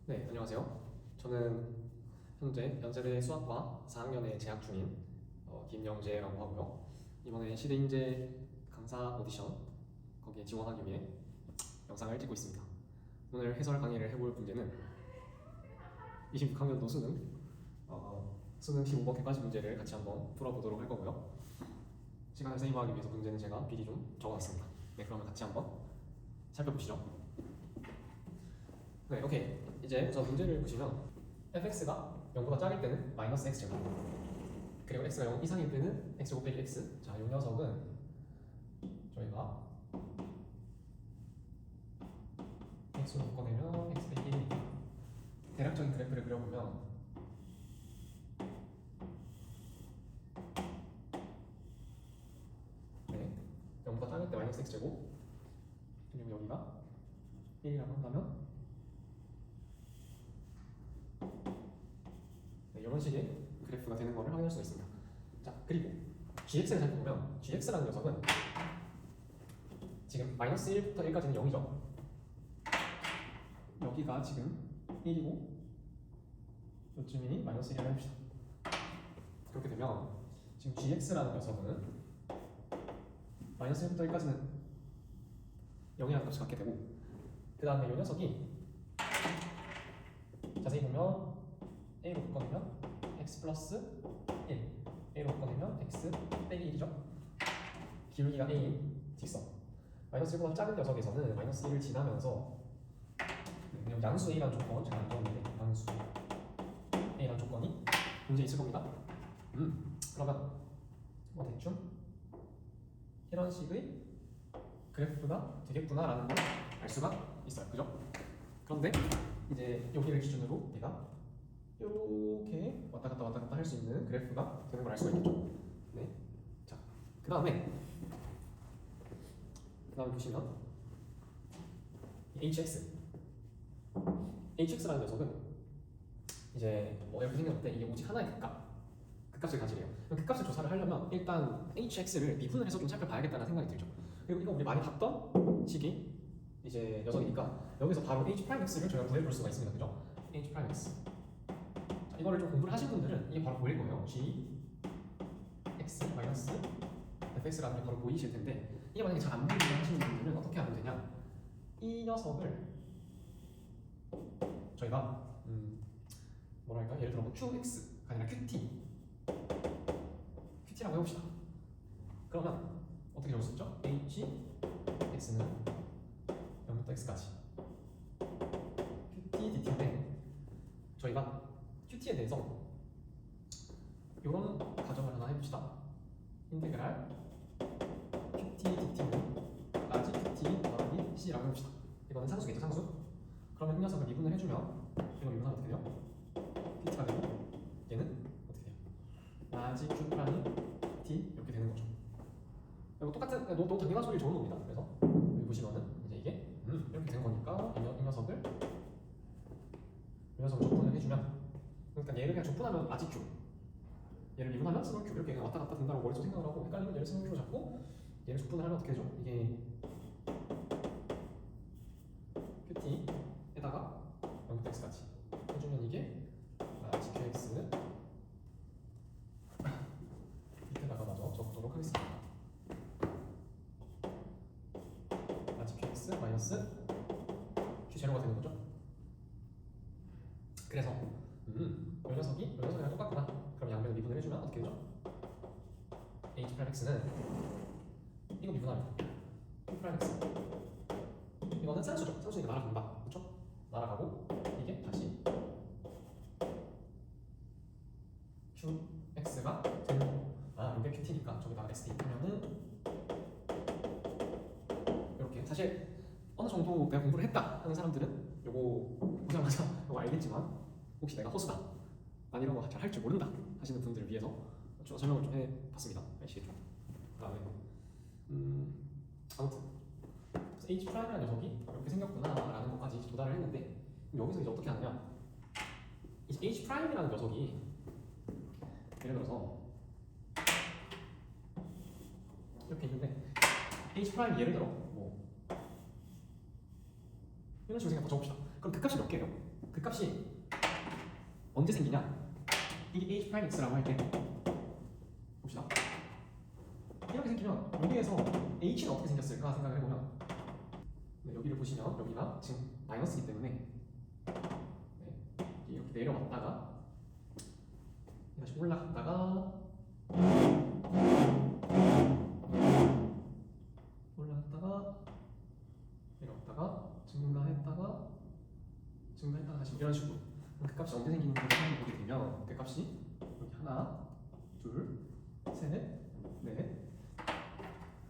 네, 안녕하세요. 저는 현재 연세대 수학과 4학년에 재학 중인 김영재라고 하고요. 이번에 시대인재 강사 오디션 거기에 지원하기 위해 영상을 찍고 있습니다. 오늘 해설 강의를 해볼 문제는 26학년도 수능 15번 객관식 문제를 같이 한번 풀어보도록 할 거고요. 시간을 세이브하기 위해서 문제는 제가 미리 좀 적어놨습니다. 네, 그러면 같이 한번 살펴보시죠. 네, 오케이. 이제 우선 문제를 보시면 fx가 0보다 작을 때는 마이너스 x제곱, 그리고 x가 0 이상일 때는 x 곱빼기 x. 자, 이 녀석은 저희가 x로 묶어내면 x 빼기 1이니까 대략적인 그래프를 그려보면 네, 0보다 작을 때 마이너스 x제곱, 그리고 여기가 1이라고 한다면 네, 이런 식의 그래프가 되는 것을 확인할 수가 있습니다. 자, 그리고 gx를 살펴보면 gx라는 녀석은 지금 마이너스 1부터 1까지는 0이죠. 여기가 지금 1이고 요쯤이 마이너스 1이라고 해봅시다. 그렇게 되면 지금 gx라는 녀석은 마이너스 1부터 1까지는 0이라는 값을 갖게 되고, 그 다음에 이 녀석이 자세히 보면 a로 묶어내면 x 플러스 1, a로 묶어내면 x 빼기 1이죠. 기울기가 a인 직선 마이너스 1보다 작은 녀석에서는 마이너스 1을 지나면서 양수 a라는 조건, 제가 안 적었는데 양수 a라는 조건이 문제에 있을 겁니다. 그러면 뭐 대충 이런 식의 그래프가 되겠구나라는 걸 알 수가 있어요. 그죠? 그런데 이제 여기를 기준으로 얘가 이렇게 왔다 갔다 할 수 있는 그래프가 되는 걸 알 수가 있겠죠. 네. 자, 그 다음에 보시면 hx라는 녀석은 이제 뭐 이렇게 생겼는데 이게 오직 하나의 극값을 가지래요. 그럼 극값을 조사를 하려면 일단 hx를 미분을 해서 좀 살펴봐야겠다는 생각이 들죠. 그리고 이거 우리 많이 봤던 식이 이제 녀석이니까 여기서 바로 h'x를 저희가 구해볼 수가 있습니다. 그죠? h'x. 자, 이거를 좀 공부를 하신 분들은 이게 바로 보일 거예요. g x 마이너스 fx라는 게 바로 보이실 텐데, 이게 만약에 잘 안 보이는 하시는 분들은 어떻게 하면 되냐? 이 녀석을 저희가 뭐랄까, 예를 들어 뭐 qx가 아니라 qt라고 해봅시다. 그러면 어떻게 적을 수 있죠? hx는 0부터 x까지 qt dt인데, 저희가 qt에 대해서 이런 가정을 하나 해봅시다. 인테그랄 qt dt는 라지 qt 더하기 c라고 해봅시다. 이거는 상수겠죠, 상수. 그러면 이 녀석을 미분을 해주면 이거 미분하면 어떻게 돼요? qt가 되고 얘는 어떻게 돼요? 라지 q 프라임 t 이렇게 되는 거죠. 그리고 똑같은 너 당연한 소리 좋은 겁니다. 그래서 여기 보시면은 이제 이게 이렇게 된 거니까 이 녀석을 적분을 해주면, 그러니까 얘를 그냥 적분하면 라지 q, 얘를 미분하면 스몰 q, 이렇게 왔다 갔다 된다고 머릿속 생각을 하고, 헷갈리면 얘를 스몰 q로 잡고 얘를 적분을 하면 어떻게 되죠? 이게 qt에다가 0부터 x까지 해주면 이게 라지 qx 밑에다가 마저 적도록 하겠습니다. 라지 qx 마이너스 q제로가 되는 거죠. 그래서 이 녀석이랑 똑같구나. 그럼 양변을 미분을 해주면 어떻게 되죠? h'x는 이거 미분하면 q'x, 이거는 산수죠. 산수니까 날아간다. 그쵸? 날아가고 이게 다시 qx가 되는 거고, 이게 qt니까 저기다가 x 대입하면은 이렇게. 사실 어느 정도 내가 공부를 했다 하는 사람들은 요거 보자마자 요거 알겠지만, 혹시 내가 허수다, 난 이런 거 잘 할 줄 모른다 하시는 분들을 위해서 좀 설명을 좀 해봤습니다. 아시겠죠? 그다음에 아무튼 h'이라는 녀석이 이렇게 생겼구나라는 것까지 도달을 했는데, 여기서 이제 어떻게 하느냐? 이제 h'이라는 녀석이 예를 들어서 이렇게 있는데, h' 예를 들어 뭐 이런 식으로 생각해 적읍시다. 그럼 극값이 몇 개예요? 그 값이 언제 생기냐? 이게 h 프라임 x라고 할 때 봅시다. 이렇게 생기면 여기에서 h는 어떻게 생겼을까 생각을 해보면 네, 여기를 보시면 여기가 지금 마이너스이기 때문에 네, 이렇게 내려왔다가 다시 올라갔다가 내려왔다가 증가했다가 다시 이런 식으로 그 값이 언제 생기는지 보게 되면 그 값이 여기 하나, 둘, 셋, 넷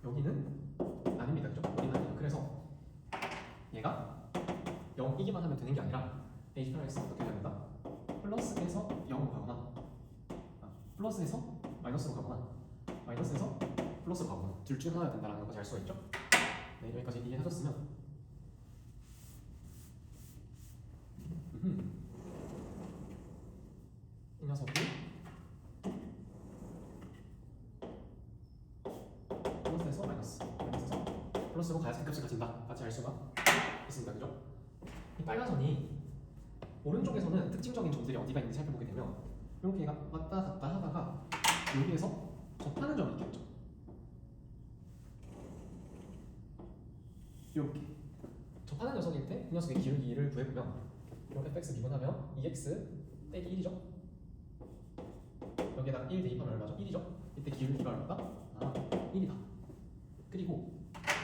여기는 아닙니다. 그죠? 여기는 아니에요. 그래서 얘가 0이기만 하면 되는 게 아니라 h 프라임 x가 어떻게 해야 된다? 플러스에서 0으로 가거나 플러스에서 마이너스로 가거나 마이너스에서 플러스로 가거나 둘 중 하나가 된다는 것을 알 수가 있죠? 네, 여기까지 이해하셨으면 이 녀석이 플러스에서 마이너스에서 플러스로 가야 값을 가진다 같이 알 수가 있습니다. 그죠? 이 빨간 선이 오른쪽에서는 특징적인 점들이 어디가 있는지 살펴보게 되면 이렇게 얘가 왔다 갔다 하다가 여기에서 접하는 점이 있겠죠. 이렇게 접하는 녀석일 때 이 녀석의 기울기를 구해보면 이렇게 fx 미분하면 2x 빼기 1이죠. 여기에다가 1 대입하면 얼마죠? 1이죠. 이때 기울기가 얼마다? 1이다. 그리고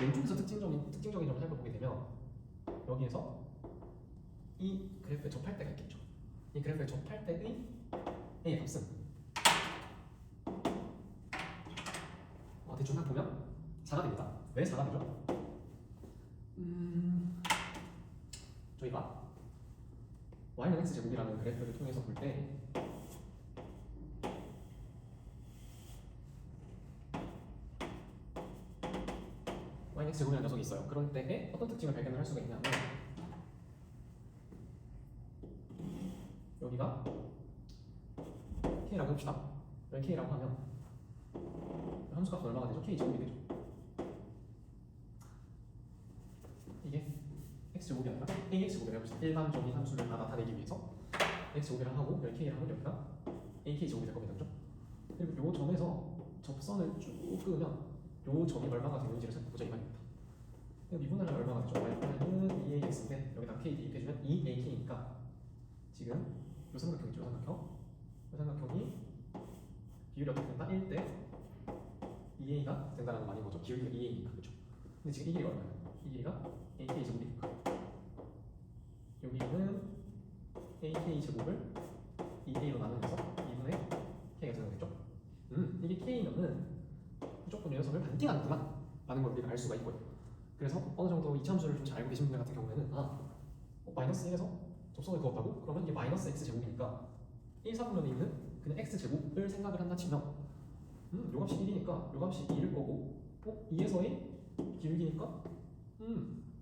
왼쪽에서 특징적인 점을 살펴보게 되면 여기에서 이 그래프에 접할 때가 있겠죠. 이 그래프에 접할 때의 A의 값은 대충 딱 보면 4가 됩니다. 왜 4가 되죠? 저희가 y는 x제곱이라는 그래프를 통해서 볼 때 y는 x제곱이라는 녀석이 있어요. 그럴 때에 어떤 특징을 발견을 할 수가 있냐면 여기가 k라고 해봅시다. 여기 k라고 하면 함수값은 얼마가 되죠? k제곱이 되죠. 이게 x제곱이 아니라 ax제곱이라고 해봅시다. 일반적인 함수를 다 나타내기 위해서 x제곱이라고 하고 여기 k라고 하면 여기가 ak제곱이 될 겁니다. 그죠? 그리고 요 점에서 접선을 쭉 끄면 요 점이 얼마가 되는지를 살펴보자 이 말입니다. 미분하면 얼마가 되죠? y는 2ax인데 여기다 k 대입해주면 2ak니까 지금 요 삼각형 있죠? 요 삼각형이 비율이 어떻게 된다? 1대 2a가 된다는 거 아닌 거죠? 기울기가 2a니까 그렇죠? 근데 지금 이 길이가 얼마예요? 이 길이가 ak 제곱이니까 여기는 ak 제곱을 2a로 나누면서 2분의 k가 되는 거겠죠? 이게 k면은 무조건 이 녀석을 반띵하는구나 라는 걸 우리가 알 수가 있고요. 그래서 어느 정도 이차함수를 좀 잘 알고 계신 분들 같은 경우에는 마이너스 1에서 접선을 그었다고? 그러면 이게 마이너스 x 제곱이니까 1, 4분면에 있는 그냥 x 제곱을 생각을 한다 치면 요 값이 1이니까 요 값이 2일 거고 2에서의 기울기니까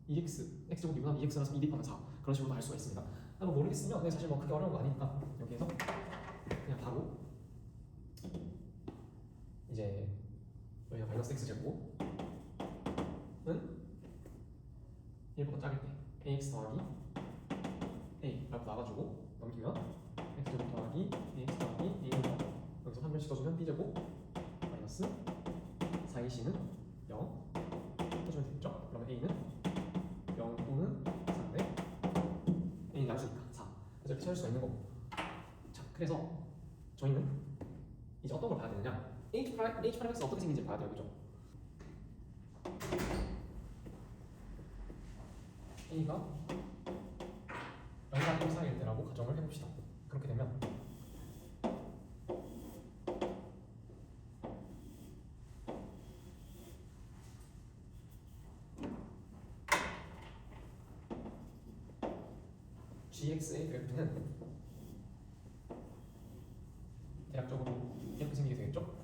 2x x제곱 미분하면 2x라서 2 대입하면 4 그런 식으로 알 수가 있습니다. 뭐 모르겠으면 사실 뭐 크게 어려운 거 아니니까 여기에서 그냥 바로 이제 여기가 마이너스 x제곱은 1보다 작을 때 ax 더하기 a라고 나와가지고 넘기면 x제곱 더하기 ax 더하기 a를 여기서 한 변씩 써주면 b제곱 마이너스 4ac는 0 해주면 되겠죠? 그러면 a는 0 또는 4인데 a는 나왔으니까 4 그래서 이렇게 찾을 수가 있는 거고. 자, 그래서 저희는 이제 어떤 걸 봐야 되느냐 h 프라임 x가 어떻게 생긴지 봐야 돼요. 그죠? a가 0과 1 사이일 때라고 가정을 해봅시다. 그렇게 되면 gx의 그래프는 대략적으로 이렇게 생기게 되겠죠?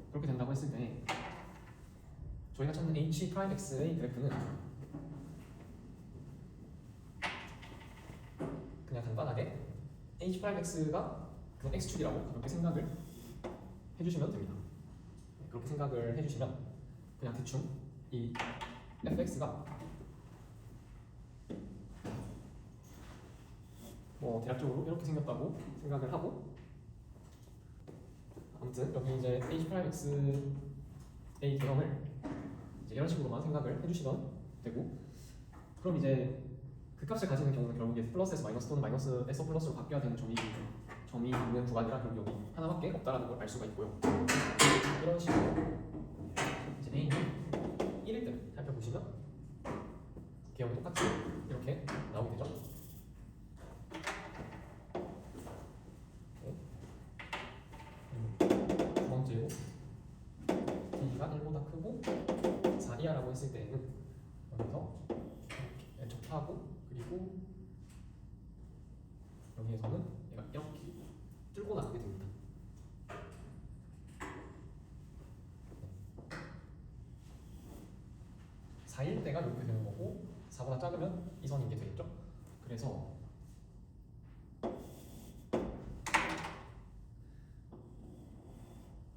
그렇게 된다고 했을 때 저희가 찾는 h 프라임 x의 그래프는 그냥 간단하게 h 프라임 x가 그냥 x축이라고 그렇게 생각을 해주시면 됩니다. 그렇게 생각을 해주시면 그냥 대충 이 fx가 대략적으로 이렇게 생겼다고 생각을 하고, 아무튼 여기 이제 h'(x) a 대형을 이제 이런 식으로만 생각을 해주시면 되고, 그럼 이제 그 값을 가지는 경우는 결국에 플러스에서 마이너스 또는 마이너스에서 플러스로 바뀌어야 되는 점이 있는 구간이라 결국 여기 하나밖에 없다라는 걸 알 수가 있고요. 이런 식으로 이제 a는 1일 때 살펴보시면 개형이 똑같이 이렇게 나오게 되죠. 두 번째로 d가 1보다 크고 4 이하라고 했을 때에는 여기서 이렇게 접하고, 그리고 여기에서는 얘가 이렇게 뚫고 나가게 됩니다. 네. 4일 때가 이렇게 되는 거고 4보다 작으면 이 선인 게 되겠죠. 그래서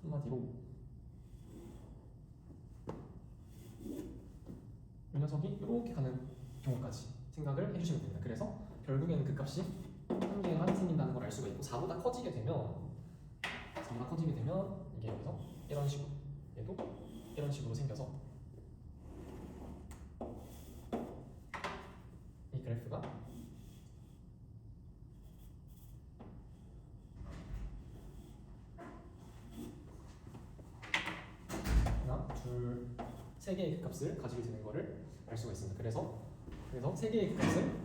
한마디로 이 녀석이 이렇게 가는 경우까지 생각을 해주시면 됩니다. 그래서 결국에는 그 값이 한 개만 생긴다는 걸 알 수가 있고, 4보다 커지게 되면 이게 여기서 이런 식으로, 얘도 이런 식으로 생겨서 이 그래프가 하나, 둘, 세 개의 극값을 가지게 되는 것을 알 수가 있습니다. 그래서 세 개의 극값을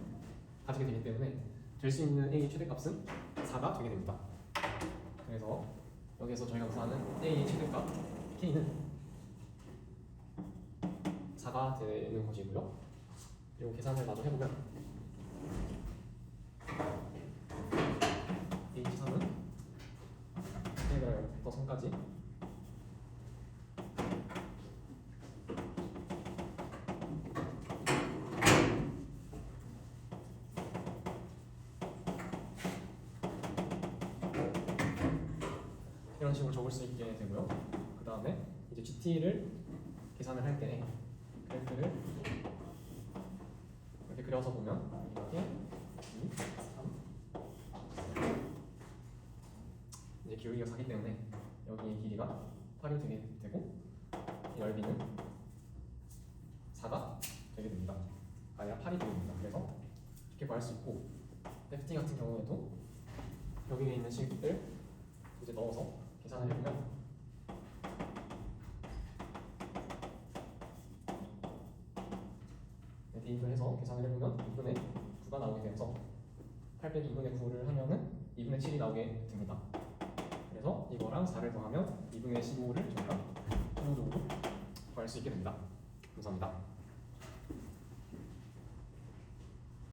가지게 되기 때문에 될 수 있는 a의 최대값은 4가 되게 됩니다. 그래서 여기서 저희가 구하는 a의 최대값 k는 4가 되는 것이고요. 그리고 계산을 마저 해보면 a3은 얘가 0부터 3까지 이런 식으로 적을 수 있게 되고요. 그 다음에 이제 GT를 계산을 할 때 그래프를 이렇게 그려서 보면 이렇게 2, 3 이제 기울기가 4기 때문에 여기의 길이가 8이 되게 되고, 이 넓이는 4가 되게 됩니다. 아니라 8이 되게 됩니다. 그래서 이렇게 구할 수 있고, FT 같은 경우에도 여기에 있는 식을 이제 넣어서 계산을 해보면 대입을 해서 계산을 해보면 2분의 9가 나오게 되어서 8 빼기 2분의 9를 하면은 2분의 7이 나오게 됩니다. 그래서 이거랑 4를 더하면 2분의 15를 저희가 최종적으로 구할 수 있게 됩니다. 감사합니다.